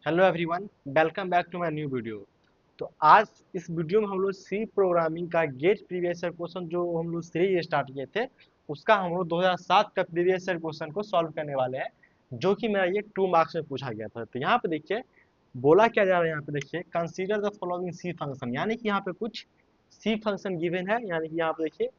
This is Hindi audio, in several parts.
Hello everyone, welcome back to my new video. तो आज इस वीडियो में हम लोग सी प्रोग्रामिंग का गेट प्रीवियस ईयर क्वेश्चन जो हम लोग सीरीज स्टार्ट किए थे उसका हम लोग 2007 का प्रीवियस ईयर क्वेश्चन को सॉल्व करने वाले हैं, जो कि मेरा ये 2 मार्क्स में पूछा गया था। तो यहाँ पे देखिए बोला क्या जा रहा है, यहाँ पे देखिए consider the following C function, यानी कि यहाँ पे कुछ सी फंक्शन गिवन है। यानी कि यहाँ पे देखिए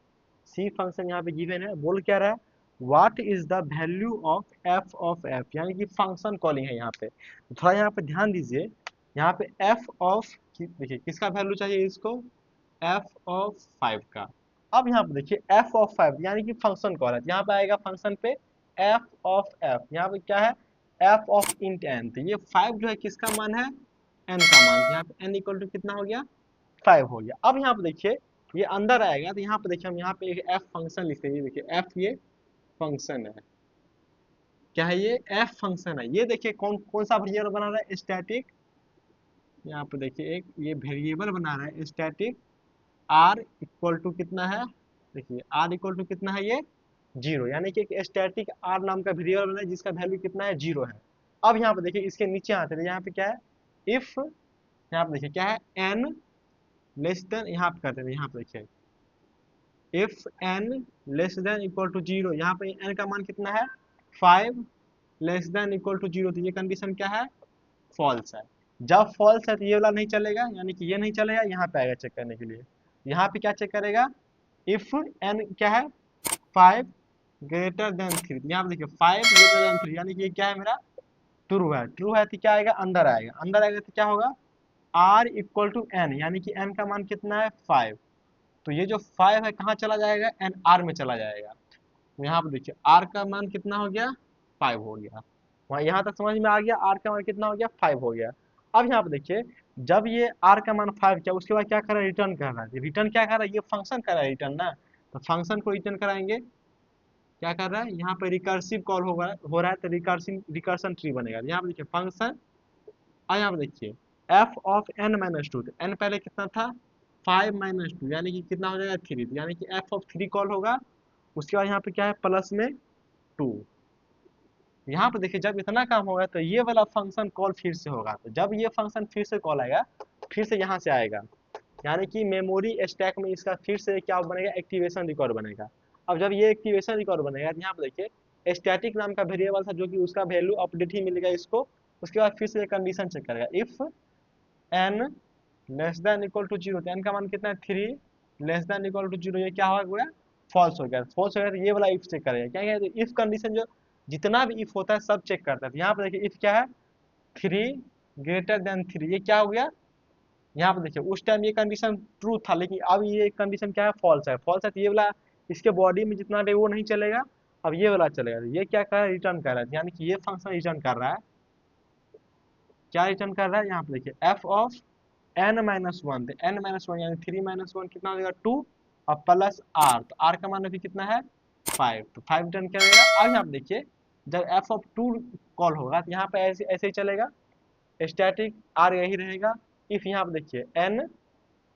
सी फंक्शन यहाँ पे गिवन है। बोल क्या रहा है, what is the value of F, यानी कि फंक्शन कॉलिंग है यहाँ पे। तो थोड़ा यहाँ पे ध्यान दीजिए, यहाँ पे एफ ऑफ देखिए किसका वैल्यू चाहिए इसको, एफ ऑफ 5 का। अब यहाँ पे देखिए एफ ऑफ 5 यानी कि फंक्शन कॉल है, यहाँ पे आएगा फंक्शन पे एफ ऑफ एफ, यहाँ पे क्या है एफ ऑफ इंट एन। तो ये 5 जो है किसका मान है, एन का मान। यहाँ पे एन इक्वल टू कितना हो गया, 5 हो गया। अब यहाँ पे देखिए ये अंदर आएगा, तो यहाँ पे देखिए हम यहाँ पे एक एफ फंक्शन लिखते हैं। ये देखिए एफ ये फंक्शन है, क्या है ये एफ फंक्शन है। ये देखिए कौन कौन सा वेरिएबल बना रहा है, स्टैटिक। यहाँ पे देखिए एक ये वेरिएबल बना रहा है स्टैटिक आर इक्वल टू कितना है, देखिए आर इक्वल टू कितना है ये 0, यानी कि एक स्टैटिक आर नाम का वेरिएबल बना है जिसका वैल्यू कितना है 0 है। अब यहाँ पे देखिए इसके नीचे आते हैं, यहाँ पे क्या है इफ, यहाँ पे देखिए क्या है एन लेस देन, यहाँ पे करते हैं यहाँ पे देखिए if N less than equal to 0, यहाँ पे एन का मान कितना है 5 लेस देन इक्वल टू 0। तो ये कंडीशन क्या है, फॉल्स है। जब फॉल्स है तो ये वाला नहीं चलेगा, यानी कि ये नहीं चलेगा। यहाँ पे आएगा चेक करने के लिए, यहाँ पे क्या चेक करेगा, इफ एन क्या है 5 ग्रेटर देन 3। यहाँ पे देखिए 5 ग्रेटर देन 3, यानी कि ये क्या है मेरा ट्रू है। ट्रू है तो क्या आएगा, अंदर आएगा। अंदर आएगा तो क्या होगा आर इक्वल टू एन, यानी कि एन का मान कितना है 5। तो ये जो 5 है कहाँ चला जाएगा, एन आर में चला जाएगा। तो यहाँ पे देखिए आर का मान कितना हो गया 5 हो गया। वहाँ यहाँ तक समझ में आ गया, आर का मान कितना हो गया 5 हो गया। अब यहाँ पे देखिए जब ये आर का मान 5 किया उसके बाद क्या कर रहा है, रिटर्न कर रहा है। रिटर्न क्या कर रहा है, ये फंक्शन कर रहा है रिटर्न ना। तो फंक्शन को रिटर्न कराएंगे, क्या कर रहा है यहाँ पे रिकर्सिव कॉल हो रहा है, तो रिकर्सन ट्री बनेगा। यहाँ पे देखिए फंक्शन, और यहाँ पे देखिए F of N minus two, N पहले कितना था 5 माइनस टू, यानी कि कितना हो जाएगा 3। यानी कि एफ ऑफ 3 कॉल होगा, उसके बाद यहाँ पे क्या है प्लस में 2। यहाँ पे देखिए जब इतना काम होगा तो ये वाला फंक्शन कॉल फिर से होगा। तो जब ये फंक्शन फिर से कॉल आएगा, फिर से यहाँ से आएगा, यानी कि मेमोरी स्टैक में इसका फिर से क्या बनेगा, एक्टिवेशन रिकॉर्ड बनेगा। अब जब ये एक्टिवेशन रिकॉर्ड बनेगा तो यहाँ पे देखिए स्टैटिक नाम का वेरिएबल था जो कि उसका वैल्यू अपडेट ही मिलेगा इसको। उसके बाद फिर से कंडीशन चेक करेगा, if N less than equal to 0, तो एन का मान कितना है 3 लेस देन इक्वल टू 0, ये क्या हो गया फॉल्स हो गया। फॉल्स हो गया तो ये वाला इफ चेक करेगा, क्या है इफ कंडीशन जो जितना भी इफ होता है सब चेक करता है। तो यहाँ पे देखिए इफ क्या है 3 ग्रेटर देन 3, ये क्या हो गया, यहाँ पे देखिए उस टाइम ये कंडीशन ट्रू था, लेकिन अब ये कंडीशन क्या है फॉल्स है। फॉल्स है तो ये वाला इसके बॉडी में जितना भी वो नहीं चलेगा, अब ये वाला चलेगा। तो ये क्या कर रहा है, रिटर्न कर रहा है, यानी कि ये फंक्शन रिटर्न कर रहा है, क्या रिटर्न कर रहा है यहाँ पे देखिए F of N minus one. तो एन माइनस वन यानी 3 माइनस वन कितना हो जाएगा 2, और प्लस आर, तो आर का मान अभी कितना है 5, तो 5 रिटर्न करेगा। अब यहाँ पे देखिए जब एफ ऑफ 2 कॉल होगा तो यहाँ पे ऐसे ऐसे ही चलेगा, स्टैटिक आर यही रहेगा। इफ यहाँ पे देखिए एन,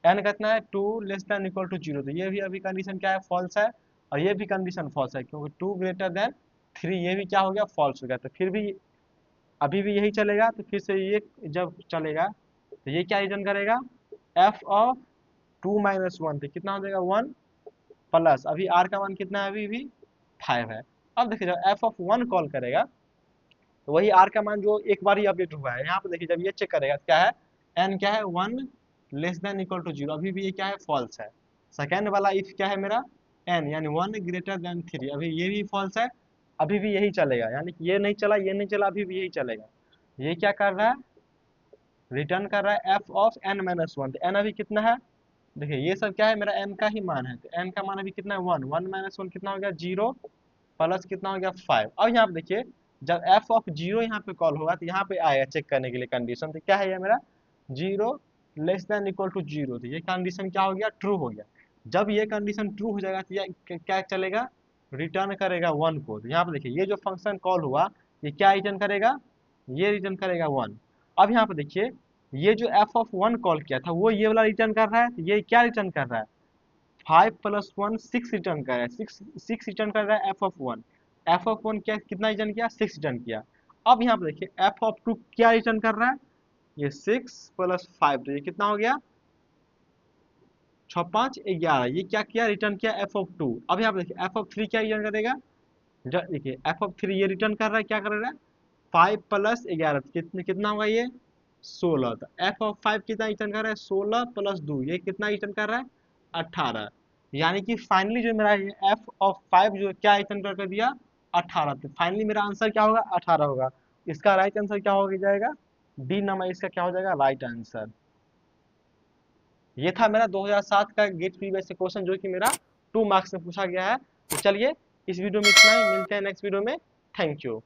एन कितना है 2 लेस देन इक्वल टू 0, तो ये भी अभी कंडीशन क्या है फॉल्स है, और ये भी कंडीशन फॉल्स है क्योंकि 2 ग्रेटर देन 3 ये भी क्या हो गया फॉल्स हो गया। तो फिर भी अभी भी यही चलेगा, तो फिर से ये जब चलेगा तो ये क्या रिटर्न करेगा एफ ऑफ 2 माइनस वन, तो कितना हो जाएगा 1, प्लस अभी आर का मान कितना है अभी भी 5 है। अब देखिए जब एफ ऑफ 1 कॉल करेगा तो वही आर का मान जो एक बार ही अपडेट हुआ है, यहाँ पे देखिए जब ये चेक करेगा तो क्या है एन क्या है 1 लेस देन इक्वल टू 0, अभी भी ये क्या है फॉल्स है। सेकेंड वाला इफ क्या है मेरा एन यानी 1 ग्रेटर देन 3, अभी ये भी फॉल्स है, अभी भी यही चलेगा, यानी कि ये नहीं चला ये नहीं चला, अभी भी यही चलेगा। ये क्या कर रहा है, रिटर्न कर रहा है F of N minus one. तो एन अभी कितना है, देखिए ये सब क्या है मेरा एन का ही मान है, तो एन का मान अभी कितना है 1, 1 माइनस वन कितना हो गया 0, प्लस कितना हो गया 5। अब यहाँ पे देखिए जब एफ ऑफ 0 यहाँ पे कॉल होगा तो यहाँ पे आएगा चेक करने के लिए कंडीशन, तो क्या है ये मेरा 0 लेस देन इक्वल टू 0, तो ये कंडीशन क्या हो गया ट्रू हो गया। जब ये कंडीशन ट्रू हो जाएगा तो ये क्या चलेगा, रिटर्न करेगा 1 को। तो यहाँ पे देखिए ये जो फंक्शन कॉल हुआ ये क्या रिटर्न करेगा, ये रिटर्न करेगा 1। अब यहाँ पे देखिए ये जो एफ ऑफ 1 कॉल किया था वो ये वाला रिटर्न कर रहा है, तो ये क्या रिटर्न कर रहा है 5 प्लस 1 6 रिटर्न कर रहा है, 6 रिटर्न कर रहा है एफ ऑफ 1। एफ ऑफ 1 क्या कितना रिटर्न किया 6 रिटर्न किया। अब यहाँ पे देखिए एफ ऑफ 2 क्या रिटर्न कर रहा है, ये 6 + 5, तो ये कितना हो गया 6 5 11, ये क्या किया रिटर्न किया एफ ऑफ 2। अब यहाँ पे देखिए एफ ऑफ 3 क्या रिटर्न करेगा, देखिए एफ ऑफ 3 ये रिटर्न कर रहा है, क्या कर रहा है 5 + 11, कितना होगा ये 16। तो एफ ऑफ 5 कितना रिटर्न कर रहा है 16 + 2, ये कितना रिटर्न कर रहा है 18। यानी कि फाइनली जो मेरा एफ ऑफ 5 जो क्या रिटर्न कर दिया 18। तो फाइनली मेरा आंसर क्या होगा 18 होगा। इसका राइट आंसर क्या हो जाएगा, डी नंबर इसका क्या हो जाएगा राइट आंसर। ये था मेरा 2007 का गेट प्रीवियस क्वेश्चन जो कि मेरा 2 मार्क्स में पूछा गया है। तो चलिए इस वीडियो में इतना ही, मिलते हैं नेक्स्ट वीडियो में। Thank you.